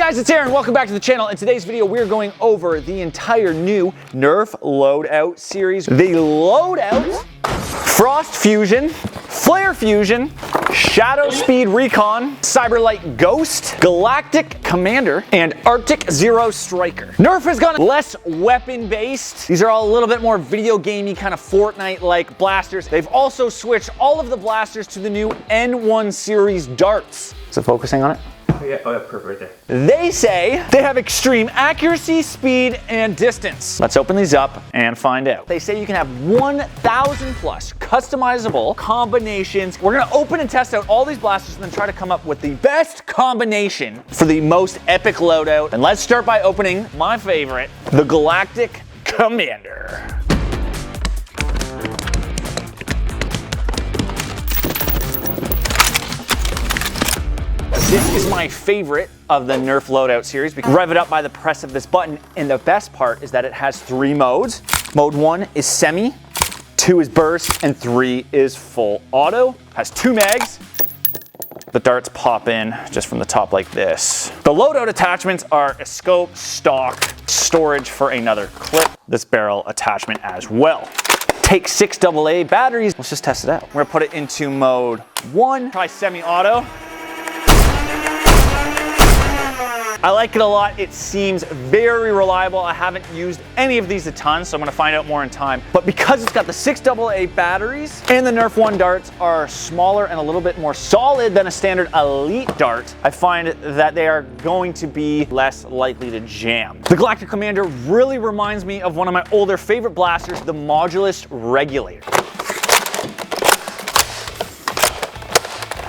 Hey guys, it's Aaron. Welcome back to the channel. In today's video, we're going over the entire new Nerf Loadout series. The Loadout, Frost Fusion, Flare Fusion, ShdaowSpeed Recon, Cyberlight Ghost, Glactic Commander, and Arctic Zero Striker. Nerf has gone less weapon-based. These are all a little bit more video gamey, kind of FORTNITE-like blasters. They've also switched all of the blasters to the new N1 series darts. Is it focusing on it? Oh yeah, perfect right there. They say they have extreme accuracy, speed, and distance. Let's open these up and find out. They say you can have 1,000 plus customizable combinations. We're gonna open and test out all these blasters and then try to come up with the best combination for the most epic loadout. And let's start by opening my favorite, the Glactic Commander. This is my favorite of the Nerf Loadout series. We can rev it up by the press of this button, and the best part is that it has 3 modes. Mode 1 is semi, 2 is burst, and 3 is full auto. Has 2 mags. The darts pop in just from the top like this. The loadout attachments are a scope, stock, storage for another clip, this barrel attachment as well. Take 6 AA batteries. Let's just test it out. We're gonna put it into mode 1, try semi-auto. I like it a lot. It seems very reliable. I haven't used any of these a ton, so I'm gonna find out more in time. But because it's got the 6 AA batteries and the Nerf 1 darts are smaller and a little bit more solid than a standard Elite dart, I find that they are going to be less likely to jam. The Glactic Commander really reminds me of one of my older favorite blasters, the Modulus Regulator.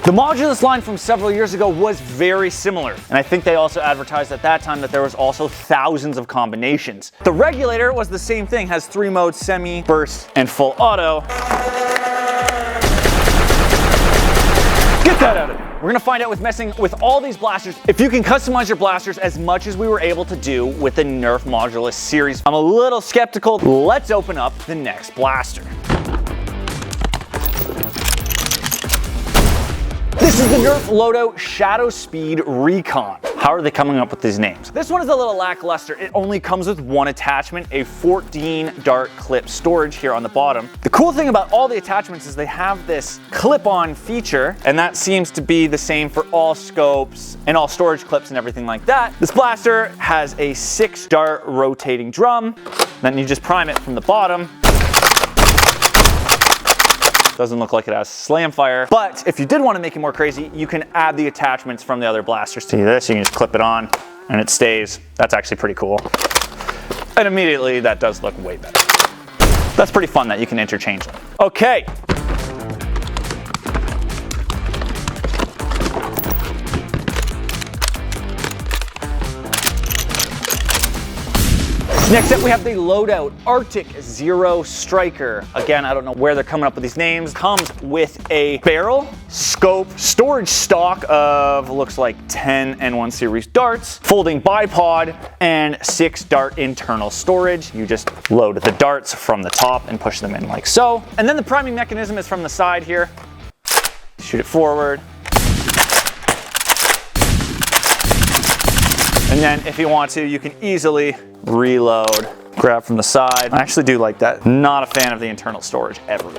The Modulus line from several years ago was very similar, and I think they also advertised at that time that there was also thousands of combinations. The Regulator was the same thing, has 3 modes, semi, burst, and full auto. Get that out of there. We're gonna find out with messing with all these blasters if you can customize your blasters as much as we were able to do with the Nerf Modulus series. I'm a little skeptical. Let's open up the next blaster. This is the Nerf Loadout ShdaowSpeed Recon. How are they coming up with these names? This one is a little lackluster. It only comes with 1 attachment, a 14 dart clip storage here on the bottom. The cool thing about all the attachments is they have this clip-on feature, and that seems to be the same for all scopes and all storage clips and everything like that. This blaster has a 6 dart rotating drum. Then you just prime it from the bottom. Doesn't look like it has slam fire, but if you did want to make it more crazy, you can add the attachments from the other blasters to this. You can just clip it on and it stays. That's actually pretty cool. And immediately that does look way better. That's pretty fun that you can interchange them. Okay. Next up, we have the Loadout Arctic Zero Striker. Again, I don't know where they're coming up with these names. Comes with a barrel, scope, storage stock of looks like 10 N1 series darts, folding bipod, and 6 dart internal storage. You just load the darts from the top and push them in like so. And then the priming mechanism is from the side here. Shoot it forward. And then if you want to, you can easily reload, grab from the side. I actually do like that. Not a fan of the internal storage ever.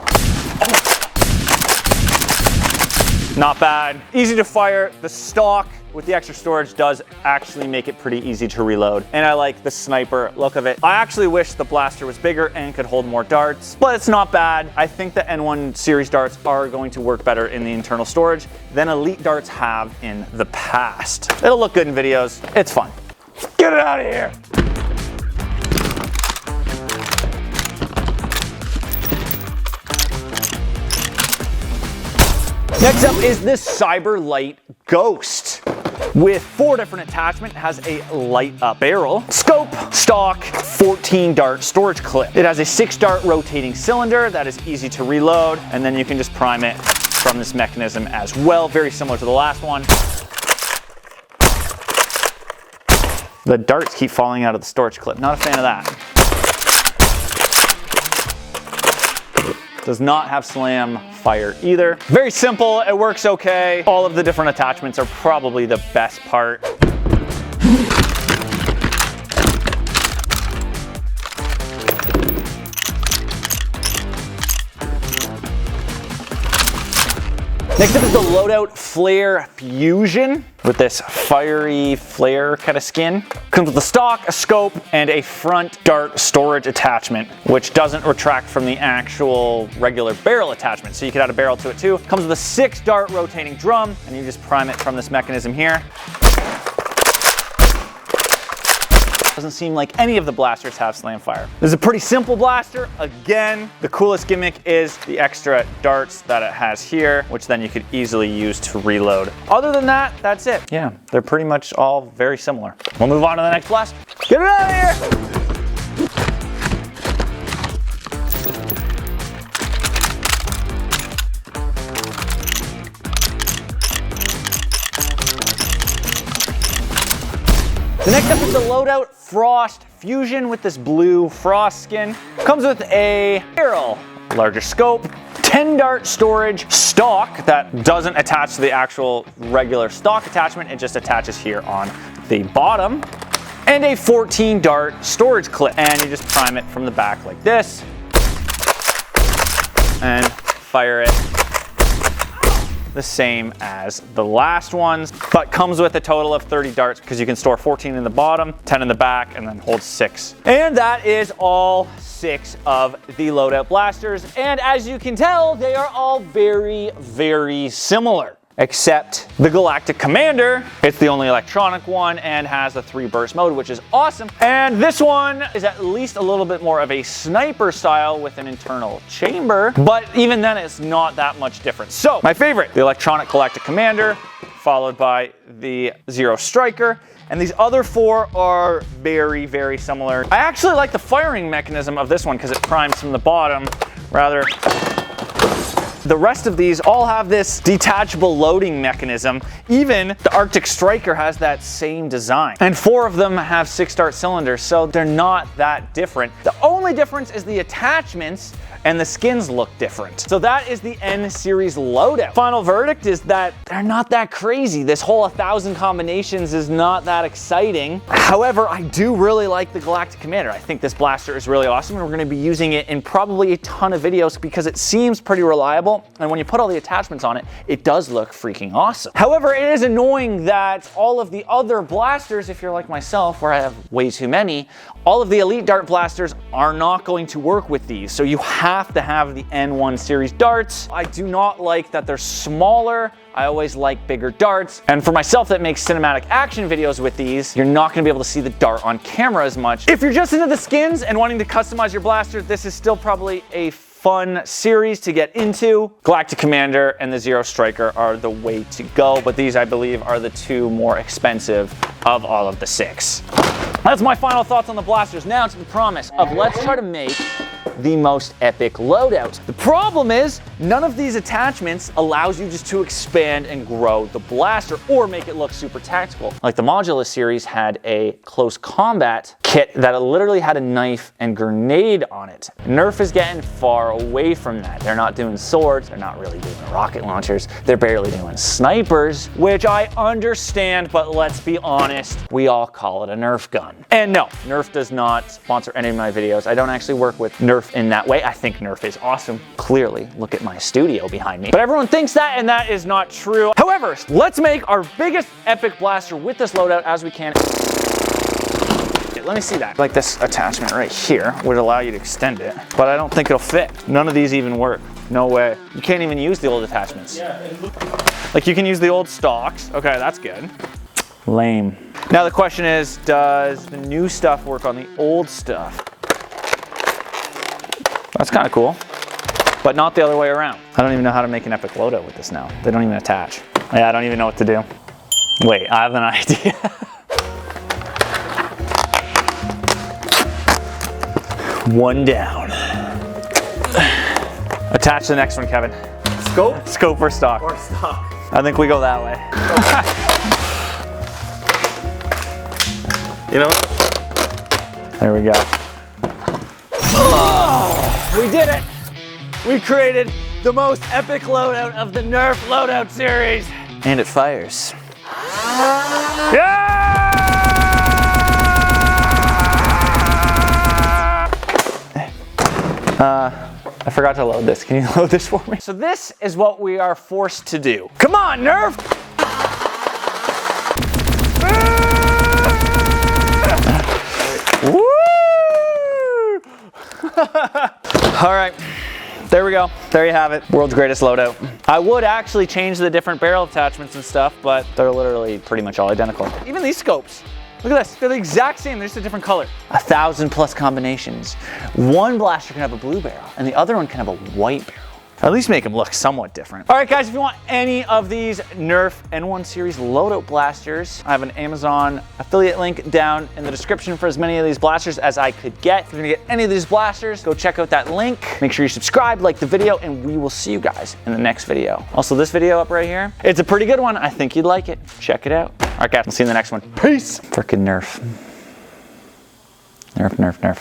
Not bad. Easy to fire. The stock with the extra storage does actually make it pretty easy to reload. And I like the sniper look of it. I actually wish the blaster was bigger and could hold more darts, but it's not bad. I think the N1 series darts are going to work better in the internal storage than Elite darts have in the past. It'll look good in videos. It's fun. Get it out of here. Next up is the Cyberlight Ghost. With 4 different attachments, it has a light up barrel, scope, stock, 14 dart storage clip. It has a 6 dart rotating cylinder that is easy to reload, and then you can just prime it from this mechanism as well, very similar to the last one. The darts keep falling out of the storage clip. Not a fan of that. Does not have slam fire either. Very simple, it works okay. All of the different attachments are probably the best part. Next up is the Loadout Flare Fusion with this fiery flare kind of skin. Comes with a stock, a scope, and a front dart storage attachment, which doesn't retract from the actual regular barrel attachment. So you could add a barrel to it too. Comes with a 6 dart rotating drum, and you just prime it from this mechanism here. Doesn't seem like any of the blasters have slam fire. This is a pretty simple blaster. Again, the coolest gimmick is the extra darts that it has here, which then you could easily use to reload. Other than that, that's it. Yeah, they're pretty much all very similar. We'll move on to the next blaster. Get it out of here! The next up is the Loadout Frost Fusion with this blue frost skin. Comes with a barrel, larger scope, 10 dart storage stock that doesn't attach to the actual regular stock attachment. It just attaches here on the bottom. And a 14 dart storage clip. And you just prime it from the back like this. And fire it the same as the last ones, but comes with a total of 30 darts because you can store 14 in the bottom, 10 in the back, and then hold 6. And that is all 6 of the Loadout Blasters. And as you can tell, they are all very, very similar. Except the Glactic Commander, it's the only electronic one and has a 3-burst mode, which is awesome. And this one is at least a little bit more of a sniper style with an internal chamber, but even then it's not that much different. So my favorite, the electronic Glactic Commander, followed by the Zero Striker. And these other 4 are very, very similar. I actually like the firing mechanism of this one because it primes from the bottom rather. The rest of these all have this detachable loading mechanism. Even the Arctic Striker has that same design. And 4 of them have 6 dart cylinders, so they're not that different. The only difference is the attachments and the skins look different. So that is the N series loadout. Final verdict is that they're not that crazy. This whole 1,000 combinations is not that exciting. However, I do really like the Glactic Commander. I think this blaster is really awesome, and we're gonna be using it in probably a ton of videos because it seems pretty reliable. And when you put all the attachments on it, it does look freaking awesome. However, it is annoying that all of the other blasters, if you're like myself, where I have way too many, all of the Elite Dart blasters are not going to work with these. So you have to have the N1 series darts. I do not like that they're smaller. I always like bigger darts. And for myself that makes cinematic action videos with these, you're not gonna be able to see the dart on camera as much. If you're just into the skins and wanting to customize your blaster, this is still probably a fun series to get into. Glactic Commander and the Zero Striker are the way to go, but these I believe are the 2 more expensive of all of the 6. That's my final thoughts on the blasters. Now to the promise of let's try to make the most epic loadout. The problem is none of these attachments allows you just to expand and grow the blaster or make it look super tactical. Like the Modulus series had a close combat kit that literally had a knife and grenade on it. Nerf is getting far away from that. They're not doing swords, they're not really doing rocket launchers, they're barely doing snipers, which I understand, but let's be honest, we all call it a Nerf gun. And no, Nerf does not sponsor any of my videos. I don't actually work with Nerf in that way. I think Nerf is awesome. Clearly, look at my studio behind me. But everyone thinks that, and that is not true. However, let's make our biggest epic blaster with this loadout as we can. Let me see that. Like this attachment right here would allow you to extend it, but I don't think it'll fit. None of these even work. No way. You can't even use the old attachments. Yeah. Like you can use the old stocks. Okay, that's good. Lame. Now the question is, does the new stuff work on the old stuff? That's kind of cool, but not the other way around. I don't even know how to make an epic loadout with this now. They don't even attach. Yeah, I don't even know what to do. Wait, I have an idea. One down. Attach the next one, Kevin. Scope? Scope or stock? Or stock. I think we go that way. You know what? There we go. Oh, we did it! We created the most epic loadout of the Nerf Loadout series. And it fires. Yeah! I forgot to load this. Can you load this for me? So this is what we are forced to do. Come on, Nerf! Woo! All right, there we go. There you have it. World's greatest loadout. I would actually change the different barrel attachments and stuff, but they're literally pretty much all identical. Even these scopes. Look at this, they're the exact same, they're just a different color. 1,000+ combinations. One blaster can have a blue barrel, and the other one can have a white barrel. Or at least make them look somewhat different. All right, guys, if you want any of these Nerf N1 series loadout blasters, I have an Amazon affiliate link down in the description for as many of these blasters as I could get. If you're gonna get any of these blasters, go check out that link. Make sure you subscribe, like the video, and we will see you guys in the next video. Also, this video up right here, it's a pretty good one. I think you'd like it. Check it out. All right, guys, we'll see you in the next one. Peace. Frickin' Nerf. Nerf, Nerf, Nerf.